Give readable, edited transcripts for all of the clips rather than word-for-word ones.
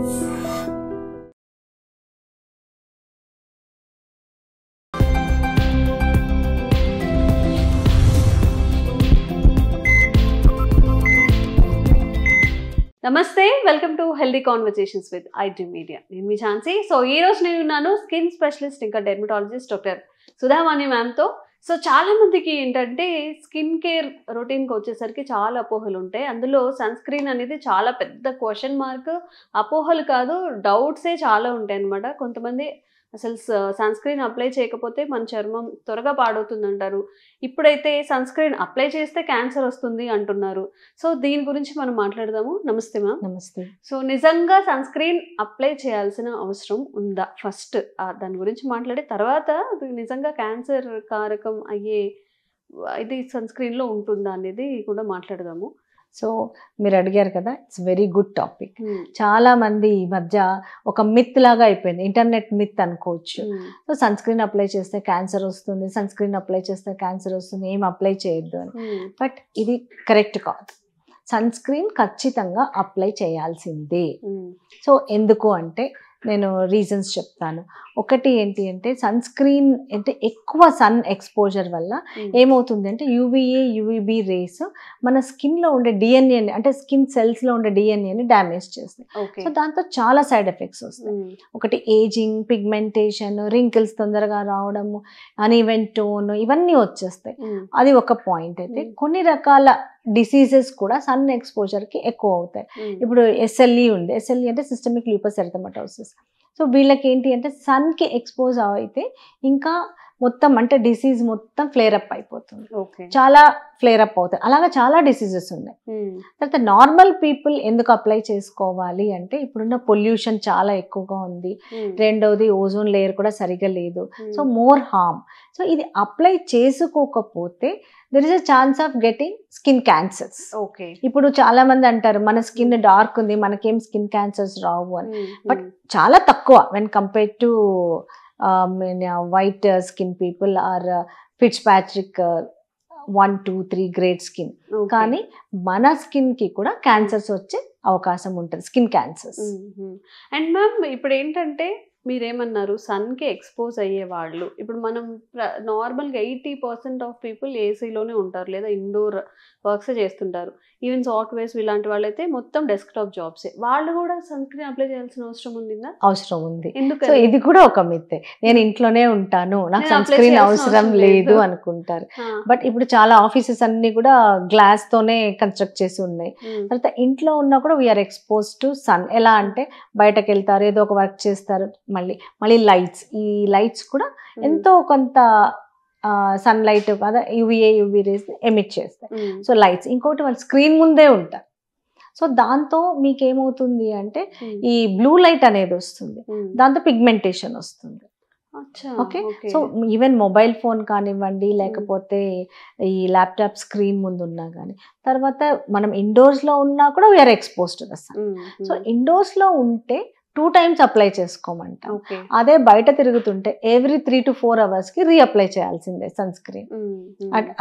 నమస్తే, welcome to healthy conversations with IT media. నేను మీ Jhansi. So ఈ రోజు నేను ఉన్నాను స్కిన్ స్పెషలిస్ట్ ఇంకా డెర్మటాలజిస్ట్ డాక్టర్ సుధావాణి మ్యామ్తో. సో చాలా మందికి ఏంటంటే స్కిన్ కేర్ రొటీన్కి వచ్చేసరికి చాలా అపోహలు ఉంటాయి. అందులో సన్ స్క్రీన్ అనేది చాలా పెద్ద క్వశ్చన్ మార్క్. అపోహలు కాదు, డౌట్సే చాలా ఉంటాయి అన్నమాట. కొంతమంది అసలు సన్ స్క్రీన్ అప్లై చేయకపోతే మన చర్మం త్వరగా పాడవుతుంది అంటారు. ఇప్పుడైతే సన్ స్క్రీన్ అప్లై చేస్తే క్యాన్సర్ వస్తుంది అంటున్నారు. సో దీని గురించి మనం మాట్లాడదాము. నమస్తే మ్యామ్. నమస్తే. సో నిజంగా సన్ స్క్రీన్ అప్లై చేయాల్సిన అవసరం ఉందా? ఫస్ట్ దాని గురించి మాట్లాడే తర్వాత అది నిజంగా క్యాన్సర్ కారకం అయ్యే ఇది సన్ స్క్రీన్లో ఉంటుందా అనేది కూడా మాట్లాడదాము. సో మీరు అడిగారు కదా, ఇట్స్ వెరీ గుడ్ టాపిక్. చాలా మంది ఈ మధ్య ఒక మిత్ లాగా అయిపోయింది, ఇంటర్నెట్ మిత్ అనుకోవచ్చు. సో సన్ స్క్రీన్ అప్లై చేస్తే క్యాన్సర్ వస్తుంది, సన్ స్క్రీన్ అప్లై చేస్తే క్యాన్సర్ వస్తుంది, ఏం అప్లై చేయొద్దు అని. బట్ ఇది కరెక్ట్ కాదు. సన్ స్క్రీన్ ఖచ్చితంగా అప్లై చేయాల్సిందే. సో ఎందుకు అంటే నేను రీజన్స్ చెప్తాను. ఒకటి ఏంటి అంటే సన్ స్క్రీన్ అంటే ఎక్కువ సన్ ఎక్స్పోజర్ వల్ల ఏమవుతుంది అంటే యూవీఏ యూవీబీ రేస్ మన స్కిన్లో ఉండే డిఎన్ఏ అంటే స్కిన్ సెల్స్లో ఉండే డిఎన్ఏని డ్యామేజ్ చేస్తాయి. సో దాంతో చాలా సైడ్ ఎఫెక్ట్స్ వస్తాయి. ఒకటి ఏజింగ్, పిగ్మెంటేషన్, రింకిల్స్ తొందరగా రావడము, అన్ఈవెన్ టోన్, ఇవన్నీ వచ్చేస్తాయి. అది ఒక పాయింట్. అయితే కొన్ని రకాల డిసీజెస్ కూడా సన్ ఎక్స్పోజర్కి ఎక్కువ అవుతాయి. ఇప్పుడు ఎస్ఎల్ఈ ఉంది. ఎస్ఎల్ఈ అంటే సిస్టమిక్ లూపస్ ఎరిథెమటోసిస్. సో వీళ్ళకి ఏంటి అంటే సన్కి ఎక్స్పోజ్ అయితే ఇంకా మొత్తం అంటే డిసీజ్ మొత్తం ఫ్లేరప్ అయిపోతుంది, చాలా ఫ్లేరప్ అవుతాయి. అలాగా చాలా డిసీజెస్ ఉన్నాయి. తర్వాత నార్మల్ పీపుల్ ఎందుకు అప్లై చేసుకోవాలి అంటే ఇప్పుడున్న పొల్యూషన్ చాలా ఎక్కువగా ఉంది, రెండవది ఓజోన్ లేయర్ కూడా సరిగా లేదు, సో మోర్ హార్మ్. సో ఇది అప్లై చేసుకోకపోతే there is a chance of getting skin cancers. Okay, ఇప్పుడు చాలా మంది అంటారు మన స్కిన్ డార్క్ ఉంది, మనకేం స్కిన్ క్యాన్సర్స్ రావు అని. బట్ చాలా తక్కువ when compare to white skin people are Fitzpatrick 1, 2, 3 grade skin. కానీ మన స్కిన్ కి కూడా క్యాన్సర్స్ వచ్చే అవకాశం ఉంటుంది, స్కిన్ క్యాన్సర్స్. అండ్ మ్యామ్ ఇప్పుడు ఏంటంటే మీరేమన్నారు, సన్కి ఎక్స్పోజ్ అయ్యే వాళ్ళు ఇప్పుడు మనం నార్మల్గా 80% ఆఫ్ పీపుల్ ఏసీలోనే ఉంటారు లేదా ఇండోర్ వర్క్స్ చేస్తుంటారు. ఈవెన్ సాఫ్ట్వేర్స్ ఇలాంటి వాళ్ళైతే మొత్తం డెస్క్టాప్ జాబ్సే. వాళ్ళు కూడా సన్ స్క్రీన్ అప్లై చేయాల్సిన అవసరం ఉందా? అవసరం ఉంది. సో ఇది కూడా ఒక మిత్తే. నేను ఇంట్లోనే ఉంటాను, నాకు సన్ స్క్రీన్ అవసరం లేదు అనుకుంటారు. బట్ ఇప్పుడు చాలా ఆఫీసెస్ అన్ని కూడా గ్లాస్ తోనే కన్స్ట్రక్ట్ చేసి ఉన్నాయి. తర్వాత ఇంట్లో ఉన్నా కూడా వీఆర్ ఎక్స్పోజ్ టు సన్. ఎలా అంటే బయటకు వెళ్తారు, ఏదో ఒక వర్క్ చేస్తారు, మళ్ళీ లైట్స్, ఈ లైట్స్ కూడా ఎంతో కొంత సన్ లైట్ కదా యూవీఏ యూవీ రేస్ ఎమిట్ చేస్తాయి. సో లైట్స్, ఇంకోటి వాళ్ళు స్క్రీన్ ముందే ఉంటారు. సో దాంతో మీకేమవుతుంది అంటే ఈ బ్లూ లైట్ అనేది వస్తుంది, దాంతో పిగ్మెంటేషన్ వస్తుంది. Okay, so even mobile phone కానివ్వండి, లేకపోతే ఈ ల్యాప్టాప్ స్క్రీన్ ముందు ఉన్నా కానీ, తర్వాత మనం ఇండోర్స్లో ఉన్నా కూడా we are expose to the sun. So ఇండోర్స్లో ఉంటే 2 times అప్లై చేసుకోమంట. అదే బయట తిరుగుతుంటే ఎవ్రీ 3 to 4 hours రీఅప్లై చేయాల్సిందే సన్ స్క్రీన్.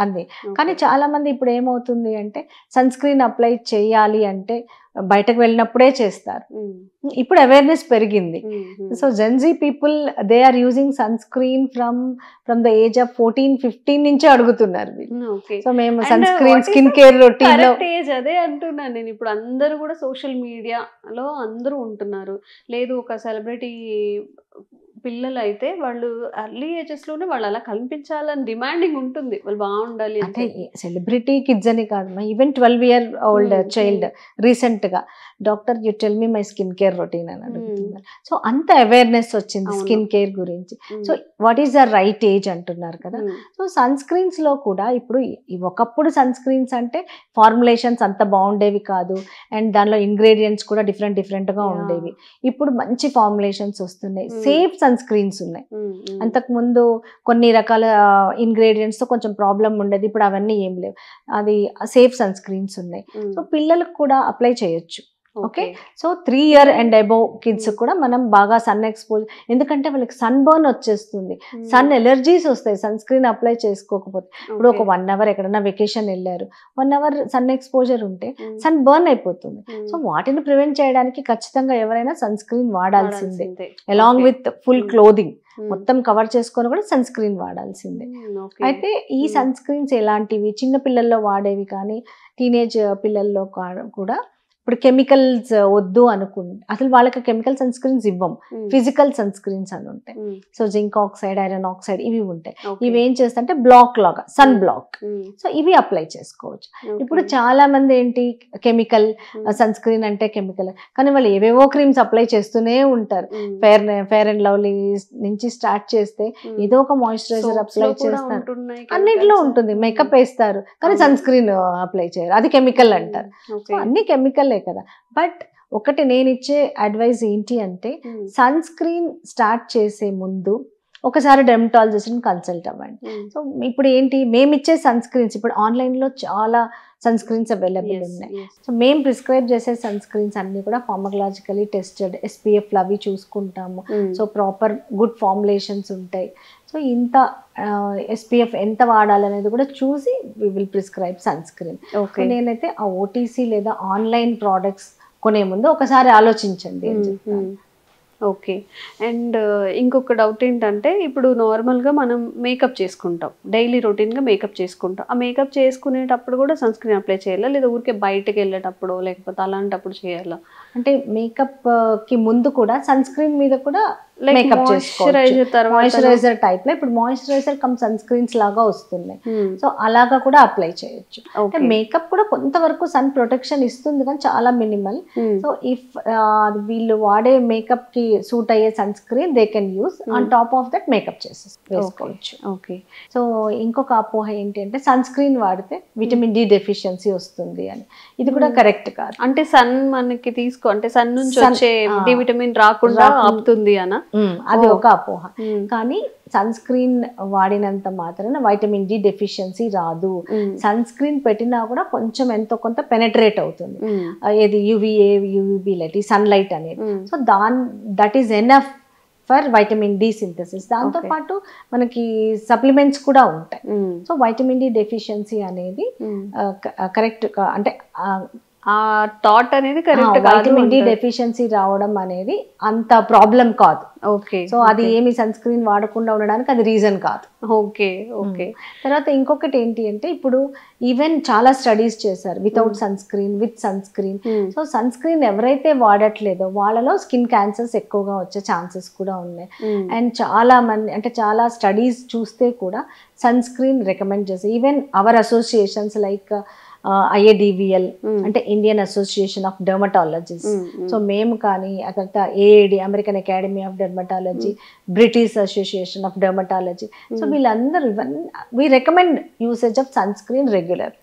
అది కానీ చాలా మంది ఇప్పుడు ఏమవుతుంది అంటే సన్ స్క్రీన్ అప్లై చేయాలి అంటే బయటకు వెళ్ళినప్పుడే చేస్తారు. ఇప్పుడు అవేర్నెస్ పెరిగింది. So gen Z people they are using sunscreen from the age of 14-15 నుంచే అడుగుతున్నారు. సో మేము sunscreen skin care routine age అదే అంటున్నాను నేను. ఇప్పుడు అందరూ కూడా సోషల్ మీడియాలో అందరూ ఉంటున్నారు. లేదు ఒక సెలబ్రిటీ పిల్లలు అయితే వాళ్ళు ఎర్లీ ఏజెస్లోనే వాళ్ళు అలా కనిపించాలని డిమాండింగ్ ఉంటుంది, వాళ్ళు బాగుండాలి అంటే. సెలబ్రిటీ కిడ్స్ అని కాదు, ఈవెన్ 12-year old చైల్డ్ రీసెంట్గా doctor you tell me my skin care routine అని అడుగుతున్నారు. సో అంత అవేర్నెస్ వచ్చింది స్కిన్ కేర్ గురించి. So what is the right age అంటున్నారు కదా. సో సన్ స్క్రీన్స్లో కూడా ఇప్పుడు ఒకప్పుడు సన్ స్క్రీన్స్ అంటే ఫార్ములేషన్స్ అంత బాగుండేవి కాదు, అండ్ దానిలో ఇంగ్రీడియంట్స్ కూడా డిఫరెంట్గా ఉండేవి. ఇప్పుడు మంచి ఫార్ములేషన్స్ వస్తున్నాయి, సేఫ్ సన్ స్క్రీన్స్ ఉన్నాయి. అంతకుముందు కొన్ని రకాల ఇంగ్రీడియంట్స్తో కొంచెం ప్రాబ్లం ఉండేది, ఇప్పుడు అవన్నీ ఏం లేవు, అది సేఫ్ సన్ స్క్రీన్స్ ఉన్నాయి. సో పిల్లలకు కూడా అప్లై చేయొచ్చు. Okay. So 3 year and above kids కూడా మనం బాగా సన్ ఎక్స్పోజ్, ఎందుకంటే వాళ్ళకి సన్ బర్న్ వచ్చేస్తుంది, సన్ ఎలర్జీస్ వస్తాయి సన్ స్క్రీన్ అప్లై చేసుకోకపోతే. ఇప్పుడు ఒక 1 hour ఎక్కడైనా వెకేషన్ వెళ్ళారు, 1 hour సన్ ఎక్స్పోజర్ ఉంటే సన్ బర్న్ అయిపోతుంది. సో వాటిని ప్రివెంట్ చేయడానికి ఖచ్చితంగా ఎవరైనా సన్ స్క్రీన్ వాడాల్సిందే, అలాంగ్ విత్ ఫుల్ క్లోదింగ్ మొత్తం కవర్ చేసుకొని కూడా సన్ స్క్రీన్ వాడాల్సిందే. అయితే ఈ సన్ స్క్రీన్స్ ఎలాంటివి, చిన్న పిల్లల్లో వాడేవి కానీ టీనేజ్ పిల్లల్లో కూడా ఇప్పుడు కెమికల్స్ వద్దు అనుకుంటే అసలు వాళ్ళకి కెమికల్ సన్ స్క్రీన్స్ ఇవ్వం, ఫిజికల్ సన్ స్క్రీన్స్ అని ఉంటాయి. So zinc oxide, iron oxide ఇవి ఉంటాయి. ఇవి ఏం చేస్తాయంటే బ్లాక్ లాగా, సన్ బ్లాక్. సో ఇవి అప్లై చేసుకోవచ్చు. ఇప్పుడు చాలా మంది ఏంటి కెమికల్ సన్ స్క్రీన్ అంటే కెమికల్, కానీ వాళ్ళు ఏవేవో క్రీమ్స్ అప్లై చేస్తూనే ఉంటారు. ఫెయిర్ అండ్ లవ్లీ నుంచి స్టార్ట్ చేస్తే ఏదో ఒక మాయిశ్చరైజర్ అప్లై చేస్తారు, అన్నింటిలో ఉంటుంది, మేకప్ వేస్తారు కానీ సన్ స్క్రీన్ అప్లై చేయరు, అది కెమికల్ అంటారు. సో అన్ని కెమికల్ కదా. బట్ ఒకటి నేను ఇచ్చే అడ్వైస్ ఏంటి అంటే సన్ స్క్రీన్ స్టార్ట్ చేసే ముందు ఒకసారి డెర్మటాలజిస్ట్ని కన్సల్ట్ అవ్వండి. సో ఇప్పుడు ఏంటి మేము ఇచ్చే సన్ స్క్రీన్స్, ఇప్పుడు ఆన్లైన్లో చాలా సన్ స్క్రీన్స్ అవైలబుల్ ఉన్నాయి. సో మేము ప్రిస్క్రైబ్ చేసే సన్ స్క్రీన్స్ అన్ని కూడా ఫార్మకలాజికలీ టెస్టెడ్, SPF అవి చూసుకుంటాము. సో ప్రాపర్ గుడ్ ఫార్ములేషన్స్ ఉంటాయి. సో ఇంత SPF ఎంత వాడాలనేది కూడా చూసి we will prescribe sunscreen. నేనైతే ఆ OTC లేదా ఆన్లైన్ ప్రోడక్ట్స్ కొనే ముందు ఒకసారి ఆలోచించండి అని చెప్తాను. ఓకే. అండ్ ఇంకొక డౌట్ ఏంటంటే ఇప్పుడు నార్మల్గా మనం మేకప్ చేసుకుంటాం, డైలీ రొటీన్గా మేకప్ చేసుకుంటాం. ఆ మేకప్ చేసుకునేటప్పుడు కూడా సన్ స్క్రీన్ అప్లై చేయాలా, లేదా ఊరికే బయటకు వెళ్ళేటప్పుడు లేకపోతే అలాంటప్పుడు చేయాలా? అంటే మేకప్ కి ముందు కూడా సన్ స్క్రీన్ మీద కూడా మేకప్ మాయిశ్చరైజర్ టైప్ లో ఇప్పుడు మాయిశ్చరైజర్ కమ్ సన్ స్క్రీన్స్ లాగా వస్తున్నాయి. సో అలాగా కూడా అప్లై చేయొచ్చు. మేకప్ కూడా కొంతవరకు సన్ ప్రొటెక్షన్ ఇస్తుంది కానీ చాలా మినిమల్. సో ఇఫ్ వీళ్ళు వాడే మేకప్ కి సూట్ అయ్యే sunscreen they can use, on top of that makeup వేసుకోవచ్చు. ఓకే. సో ఇంకొక అపోహ ఏంటి అంటే సన్ స్క్రీన్ వాడితే విటమిన్ D డెఫిషియన్సీ వస్తుంది అని. ఇది కూడా కరెక్ట్ కాదు. అంటే సన్ మనకి అంటే సన్ నుంచి వచ్చే డి విటమిన్ రాకుండా ఆపుతుంది అనా? అది ఒక అపోహ. కానీ సన్ స్క్రీన్ వాడినంత మాత్రాన వైటమిన్ D డెఫిషియన్సీ రాదు. సన్ స్క్రీన్ పెట్టినా కూడా కొంచెం ఎంతో కొంత పెనట్రేట్ అవుతుంది, ఏది UVA UVB లైట్, ఈ సన్ లైట్ అనేది. So that is enough for vitamin D synthesis. దాంతో పాటు మనకి సప్లిమెంట్స్ కూడా ఉంటాయి. సో వైటమిన్ D డెఫిషియన్సీ అనేది కరెక్ట్ అంటే ఆ థాట్ అనేది కరెక్ట్ కాదు. వైటమిన్ D డెఫిషియన్సీ రావడం అనేది అంత ప్రాబ్లం కాదు. ఓకే. సో అది ఏమి సన్ స్క్రీన్ వాడకుండా ఉండడానికి అది రీజన్ కాదు. ఓకే. ఓకే. తర్వాత ఇంకొకటి ఏంటి అంటే ఇప్పుడు ఈవెన్ చాలా స్టడీస్ చేశారు without sunscreen, with sunscreen. So sunscreen ఎవరైతే వాడట్లేదో వాళ్ళలో స్కిన్ క్యాన్సర్స్ ఎక్కువగా వచ్చే ఛాన్సెస్ కూడా ఉన్నాయి. అండ్ చాలా మంది అంటే చాలా స్టడీస్ చూస్తే కూడా సన్ స్క్రీన్ రికమెండ్ చేస్తారు. Even our associations like IADVL అంటే Indian Association of dermatologist. So మేము కానీ ఆ తర్వాత AAD American Academy of dermatology, British Association of dermatology. So వీళ్ళందరూ we recommend usage of sunscreen regular.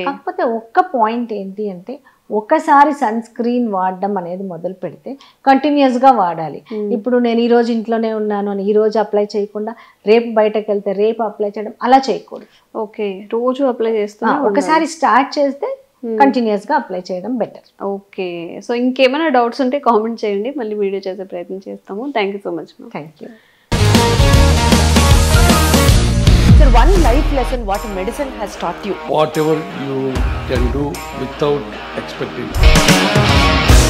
కాకపోతే ఒక్క పాయింట్ ఏంటి అంటే ఒకసారి సన్ స్క్రీన్ వాడడం అనేది మొదలు పెడితే కంటిన్యూస్గా వాడాలి. ఇప్పుడు నేను ఈరోజు ఇంట్లోనే ఉన్నాను అని ఈరోజు అప్లై చేయకుండా రేపు బయటకు వెళ్తే రేపు అప్లై చేయడం అలా చేయకూడదు. ఓకే. రోజు అప్లై చేస్తున్నా ఒకసారి స్టార్ట్ చేస్తే కంటిన్యూస్గా అప్లై చేయడం బెటర్. ఓకే. సో ఇంకేమైనా డౌట్స్ ఉంటే కామెంట్ చేయండి, మళ్ళీ వీడియో చేసే ప్రయత్నం చేస్తాము. Thank you so much. Thank you. Sir, one life lesson what medicine has taught you. Whatever you can do without expecting.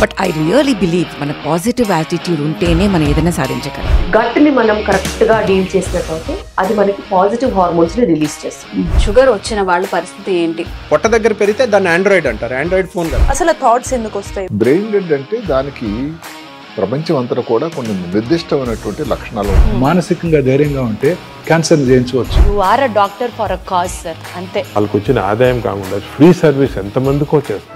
But I really believe మన positive attitude ఉంటేనే మనం ఏదైనా సాధించగలం. గట్ ని మనం కరెక్ట్ గా డీల్ చేసినట్లయితే అది మనకి పాజిటివ్ హార్మోన్స్ ని రిలీజ్ చేస్తుంది. షుగర్ వచ్చిన వాళ్ళ పరిస్థితి ఏంటి? పొట్ట దగ్గర పెరిగితే దాన్ని ఆండ్రాయిడ్ అంటారు, ఆండ్రాయిడ్ ఫోన్ కదా. అసలు థాట్స్ ఎందుకు వస్తాయి? బ్రెయిన్ డెడ్ అంటే దానికి ప్రపంచం అంతా కూడా కొన్ని నిర్దిష్టమైనటువంటి లక్షణాలు. మానసికంగా ధైర్యంగా ఉంటే క్యాన్సర్ జయించవచ్చు. You are a doctor for a cause sir, అంతే. వాళ్ళకి వచ్చిన ఆదాయం కాకుండా ఫ్రీ సర్వీస్ ఎంతమందికో చేస్తారు.